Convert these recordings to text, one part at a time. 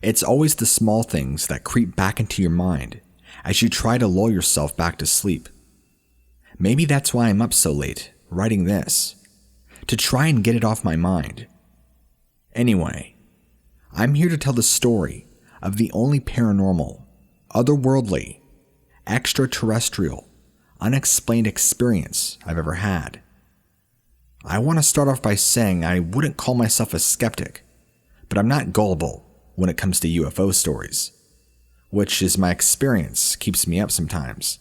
It's always the small things that creep back into your mind as you try to lull yourself back to sleep. Maybe that's why I'm up so late, writing this, to try and get it off my mind. Anyway, I'm here to tell the story of the only paranormal, otherworldly, extraterrestrial, unexplained experience I've ever had. I want to start off by saying I wouldn't call myself a skeptic, but I'm not gullible when it comes to UFO stories, which is my experience keeps me up sometimes.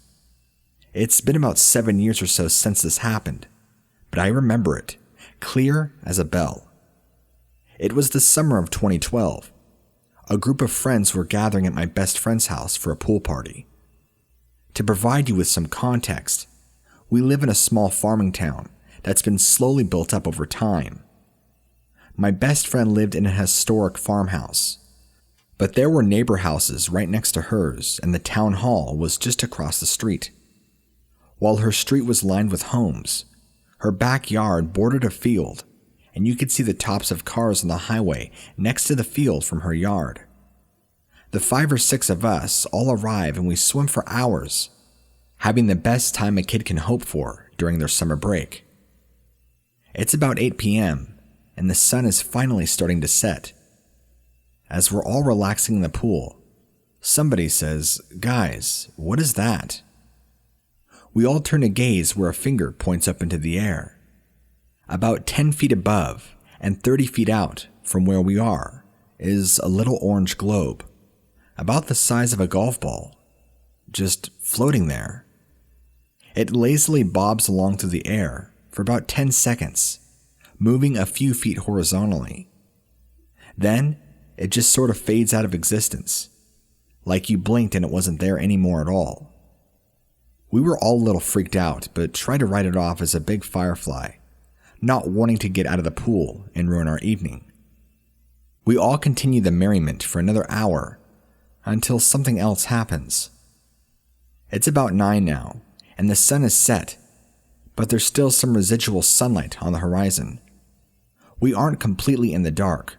It's been about 7 years or so since this happened, but I remember it, clear as a bell. It was the summer of 2012. A group of friends were gathering at my best friend's house for a pool party. To provide you with some context, we live in a small farming town that's been slowly built up over time. My best friend lived in a historic farmhouse, but there were neighbor houses right next to hers, and the town hall was just across the street. While her street was lined with homes, her backyard bordered a field, and you could see the tops of cars on the highway next to the field from her yard. The 5 or 6 of us all arrive and we swim for hours, having the best time a kid can hope for during their summer break. It's about 8 p.m., and the sun is finally starting to set. As we're all relaxing in the pool, somebody says, "Guys, what is that?" We all turn to gaze where a finger points up into the air. About 10 feet above and 30 feet out from where we are is a little orange globe, about the size of a golf ball, just floating there. It lazily bobs along through the air for about 10 seconds, moving a few feet horizontally. Then it just sort of fades out of existence, like you blinked and it wasn't there anymore at all. We were all a little freaked out, but tried to write it off as a big firefly, not wanting to get out of the pool and ruin our evening. We all continue the merriment for another hour until something else happens. It's about 9 now, and the sun is set, but there's still some residual sunlight on the horizon. We aren't completely in the dark.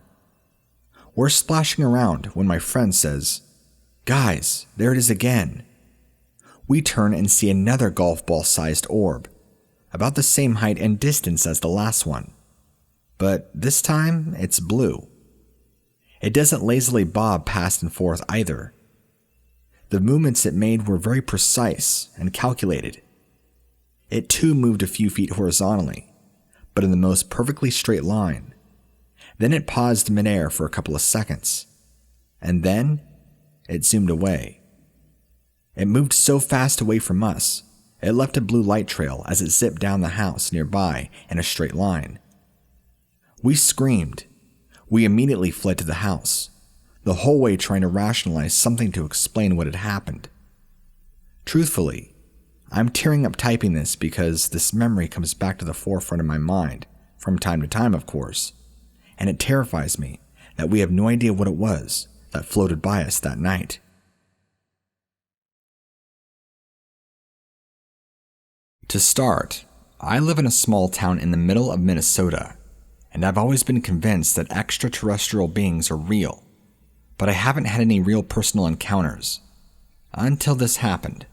We're splashing around when my friend says, "Guys, there it is again." We turn and see another golf ball-sized orb, about the same height and distance as the last one, but this time it's blue. It doesn't lazily bob past and forth either. The movements it made were very precise and calculated. It too moved a few feet horizontally, but in the most perfectly straight line. Then it paused midair for a couple of seconds, and then it zoomed away. It moved so fast away from us, it left a blue light trail as it zipped down the house nearby in a straight line. We screamed. We immediately fled to the house, the whole way trying to rationalize something to explain what had happened. Truthfully, I'm tearing up typing this because this memory comes back to the forefront of my mind, from time to time of course, and it terrifies me that we have no idea what it was that floated by us that night. To start, I live in a small town in the middle of Minnesota, and I've always been convinced that extraterrestrial beings are real, but I haven't had any real personal encounters, until this happened.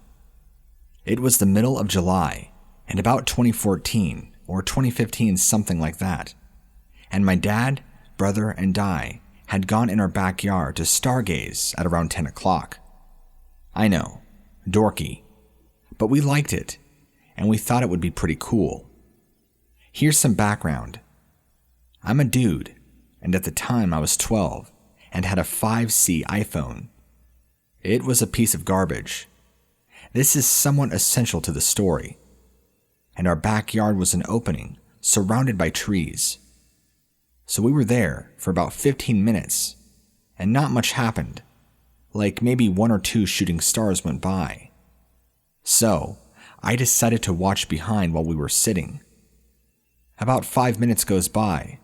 It was the middle of July, and about 2014, or 2015, something like that, and my dad, brother, and I had gone in our backyard to stargaze at around 10 o'clock. I know, dorky, but we liked it, and we thought it would be pretty cool. Here's some background. I'm a dude, and at the time I was 12 and had a 5C iPhone. It was a piece of garbage. This is somewhat essential to the story. And our backyard was an opening surrounded by trees. So we were there for about 15 minutes, and not much happened, like maybe 1 or 2 shooting stars went by. So I decided to watch behind while we were sitting. About 5 minutes goes by,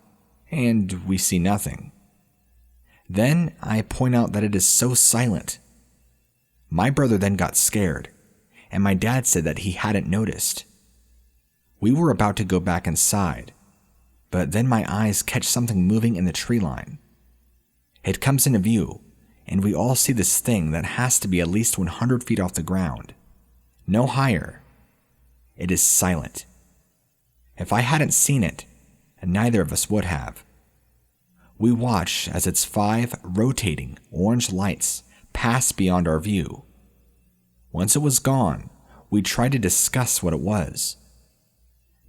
and we see nothing. Then I point out that it is so silent. My brother then got scared, and my dad said that he hadn't noticed. We were about to go back inside, but then my eyes catch something moving in the tree line. It comes into view, and we all see this thing that has to be at least 100 feet off the ground. No higher. It is silent. If I hadn't seen it, neither of us would have. We watch as its 5 rotating orange lights pass beyond our view. Once it was gone, we tried to discuss what it was.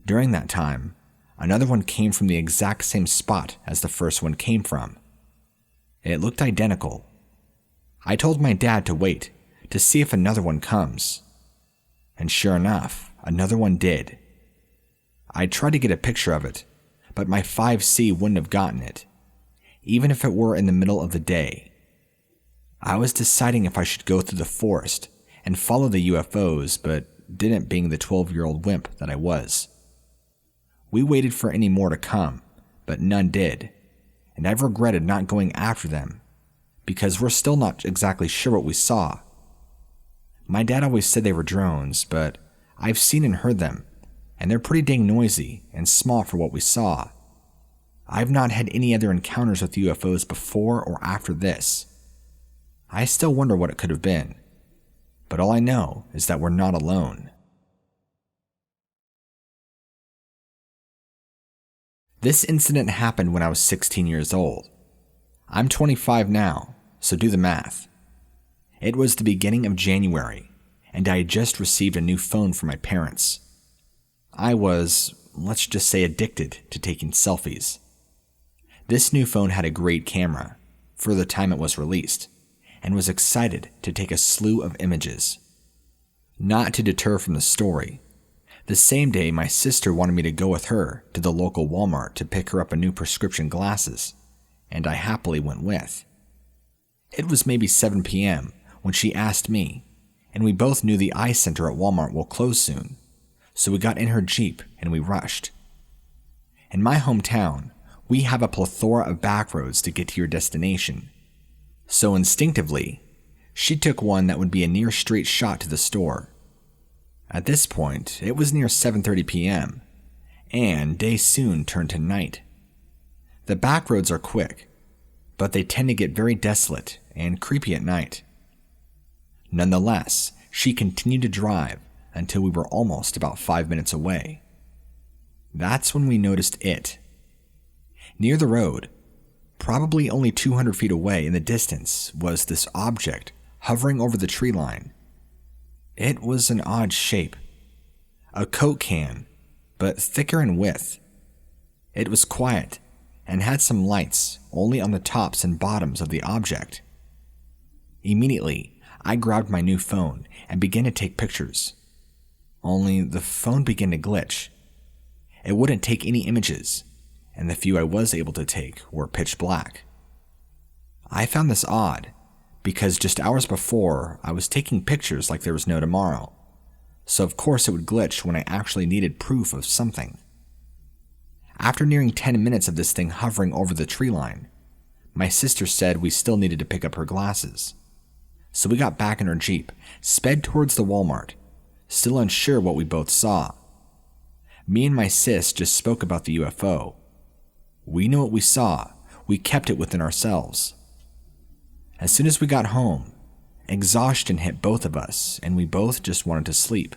During that time, another one came from the exact same spot as the first one came from. It looked identical. I told my dad to wait to see if another one comes. And sure enough, another one did. I tried to get a picture of it, but my 5C wouldn't have gotten it, even if it were in the middle of the day. I was deciding if I should go through the forest and follow the UFOs, but didn't, being the 12-year-old wimp that I was. We waited for any more to come, but none did, and I've regretted not going after them, because we're still not exactly sure what we saw. My dad always said they were drones, but I've seen and heard them, and they're pretty dang noisy and small for what we saw. I've not had any other encounters with UFOs before or after this. I still wonder what it could have been, but all I know is that we're not alone. This incident happened when I was 16 years old. I'm 25 now, so do the math. It was the beginning of January, and I had just received a new phone from my parents. I was, let's just say, addicted to taking selfies. This new phone had a great camera, for the time it was released, and was excited to take a slew of images. Not to deter from the story, the same day my sister wanted me to go with her to the local Walmart to pick her up a new prescription glasses, and I happily went with. It was maybe 7 p.m. when she asked me, and we both knew the eye center at Walmart will close soon, so we got in her Jeep and we rushed. In my hometown, we have a plethora of back roads to get to your destination, so instinctively, she took one that would be a near straight shot to the store. At this point, it was near 7:30 p.m., and day soon turned to night. The back roads are quick, but they tend to get very desolate and creepy at night. Nonetheless, she continued to drive until we were almost about 5 minutes away. That's when we noticed it. Near the road, probably only 200 feet away in the distance, was this object hovering over the tree line. It was an odd shape. A Coke can, but thicker in width. It was quiet and had some lights only on the tops and bottoms of the object. Immediately, I grabbed my new phone and began to take pictures. Only the phone began to glitch. It wouldn't take any images, and the few I was able to take were pitch black. I found this odd, because just hours before, I was taking pictures like there was no tomorrow, so of course it would glitch when I actually needed proof of something. After nearing 10 minutes of this thing hovering over the tree line, my sister said we still needed to pick up her glasses. So we got back in our Jeep, sped towards the Walmart, still unsure what we both saw. Me and my sis just spoke about the UFO. We knew what we saw, we kept it within ourselves. As soon as we got home, exhaustion hit both of us and we both just wanted to sleep.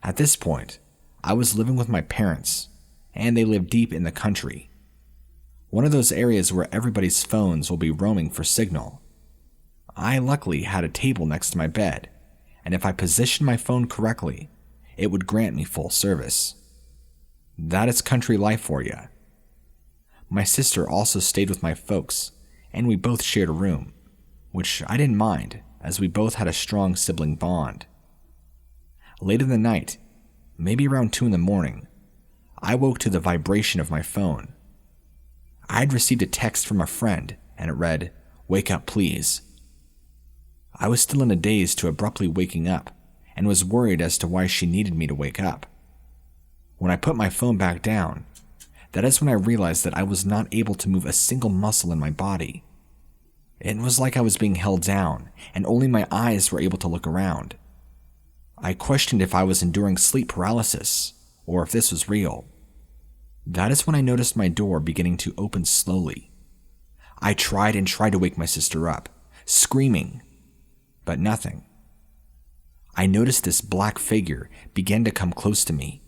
At this point, I was living with my parents, and they lived deep in the country. One of those areas where everybody's phones will be roaming for signal. I luckily had a table next to my bed, and if I positioned my phone correctly, it would grant me full service. That is country life for you. My sister also stayed with my folks, and we both shared a room, which I didn't mind as we both had a strong sibling bond. Late in the night, maybe around 2 a.m, I woke to the vibration of my phone. I had received a text from a friend, and it read, "Wake up, please." I was still in a daze to abruptly waking up, and was worried as to why she needed me to wake up. When I put my phone back down, that is when I realized that I was not able to move a single muscle in my body. It was like I was being held down, and only my eyes were able to look around. I questioned if I was enduring sleep paralysis, or if this was real. That is when I noticed my door beginning to open slowly. I tried to wake my sister up, screaming, but nothing. I noticed this black figure begin to come close to me,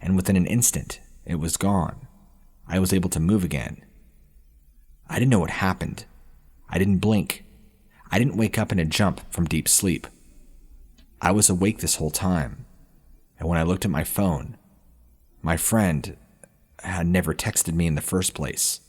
and within an instant, it was gone. I was able to move again. I didn't know what happened. I didn't blink. I didn't wake up in a jump from deep sleep. I was awake this whole time, and when I looked at my phone, my friend had never texted me in the first place.